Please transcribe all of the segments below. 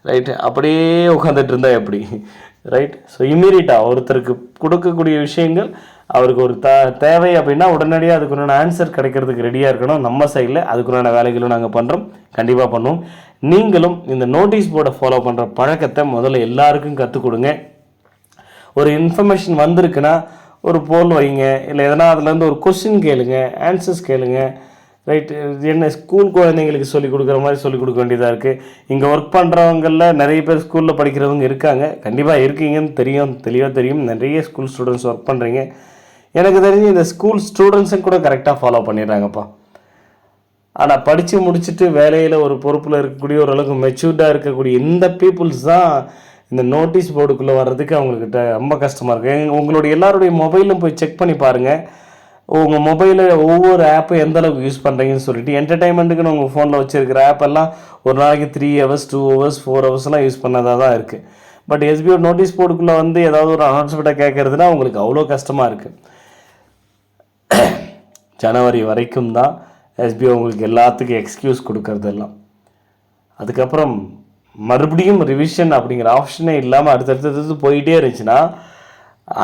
Right, அப்படியே உட்காந்துட்டு இருந்தால் எப்படி? ரைட். ஸோ இம்மீடியட்டாக ஒருத்தருக்கு கொடுக்கக்கூடிய விஷயங்கள் அவருக்கு ஒரு தேவை அப்படின்னா உடனடியாக அதுக்குண்டான ஆன்சர் கிடைக்கிறதுக்கு ரெடியாக இருக்கணும். நம்ம சைடில் அதுக்குண்டான வேலைகளும் நாங்கள் பண்ணுறோம், கண்டிப்பாக பண்ணுவோம். நீங்களும் இந்த நோட்டீஸ் போர்டை ஃபாலோ பண்ணுற பழக்கத்தை முதல்ல எல்லாருக்கும் கற்றுக் கொடுங்க. ஒரு இன்ஃபர்மேஷன் வந்திருக்குன்னா ஒரு போல் வைங்க, இல்லை எதனா அதுலேருந்து ஒரு கொஸ்டின் கேளுங்க, ஆன்சர்ஸ் கேளுங்க. ரைட்டு. என்ன ஸ்கூல் குழந்தைங்களுக்கு சொல்லிக் கொடுக்குற மாதிரி சொல்லிக் கொடுக்க வேண்டியதாக இருக்குது. இங்கே ஒர்க் பண்ணுறவங்களில் நிறைய பேர் ஸ்கூலில் படிக்கிறவங்க இருக்காங்க, கண்டிப்பாக இருக்கீங்கன்னு தெரியும், தெளிவாக தெரியும். நிறைய ஸ்கூல் ஸ்டூடெண்ட்ஸ் ஒர்க் பண்ணுறீங்க. எனக்கு தெரிஞ்சு இந்த ஸ்கூல் ஸ்டூடெண்ட்ஸும் கூட கரெக்டாக ஃபாலோ பண்ணிடுறாங்கப்பா. ஆனால் படித்து முடிச்சுட்டு வேலையில் ஒரு பொறுப்பில் இருக்கக்கூடிய ஓரளவுக்கு மெச்சூர்டாக இருக்கக்கூடிய இந்த பீப்புள்ஸ் தான் இந்த நோட்டீஸ் போர்டுக்குள்ளே வர்றதுக்கு அவங்கக்கிட்ட ரொம்ப கஷ்டமாக இருக்குது. உங்களுடைய எல்லாருடைய மொபைலும் போய் செக் பண்ணி பாருங்கள். உங்கள் மொபைலில் ஒவ்வொரு ஆப்பும் எந்த அளவுக்கு யூஸ் பண்ணுறீங்கன்னு சொல்லிட்டு என்டர்டைன்மெண்ட்டுக்குன்னு உங்கள் ஃபோனில் வச்சுருக்கிற ஆப்பெல்லாம் ஒரு நாளைக்கு 3 hours 2 hours 4 hours யூஸ் பண்ணதாக தான் இருக்குது. பட் எஸ்பிஓ நோட்டீஸ் போர்டுக்குள்ளே வந்து ஏதாவது ஒரு அனௌன்ஸ்மெண்ட்டை கேட்குறதுனா உங்களுக்கு அவ்வளோ கஷ்டமாக இருக்குது. ஜனவரி வரைக்கும் தான் எஸ்பிஓ உங்களுக்கு எல்லாத்துக்கும் எக்ஸ்கியூஸ் கொடுக்கறதெல்லாம். அதுக்கப்புறம் மறுபடியும் ரிவிஷன் அப்படிங்கிற ஆப்ஷனே இல்லாமல் அடுத்தடுத்தது போயிட்டே இருந்துச்சுன்னா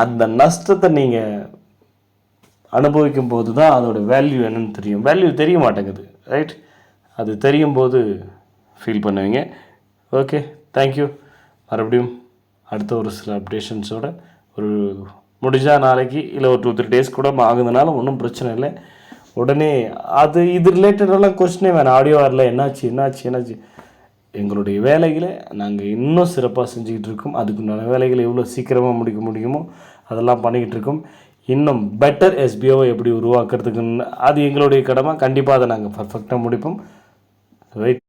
அந்த நஷ்டத்தை நீங்கள் அனுபவிக்கும் போது தான் அதோடய வேல்யூ என்னன்னு தெரியும். வேல்யூ தெரிய மாட்டேங்குது. ரைட். அது தெரியும் போது ஃபீல் பண்ணுவீங்க. Okay, thank you. மறுபடியும் அடுத்த ஒரு சில அப்டேஷன்ஸோட ஒரு முடிஞ்சால் நாளைக்கு இல்லை ஒரு 2-3 days கூட ஆகுதுனாலும் ஒன்றும் பிரச்சனை இல்லை. உடனே அது இது ரிலேட்டடெல்லாம் கொஸ்டினே வேணாம். ஆடியோ வரல, என்னாச்சு. எங்களுடைய வேலைகளை நாங்கள் இன்னும் சிறப்பாக செஞ்சுக்கிட்டு இருக்கோம். அதுக்குண்டான வேலைகளை எவ்வளோ சீக்கிரமாக முடிக்க முடியுமோ அதெல்லாம் பண்ணிக்கிட்டு இருக்கோம். இன்னும் பெட்டர் எஸ்பிஓவை எப்படி உருவாக்குறதுக்குன்னு அது எங்களுடைய கடமை. கண்டிப்பாக அதை நாங்கள் பர்ஃபெக்டாக முடிப்போம். ரைட்.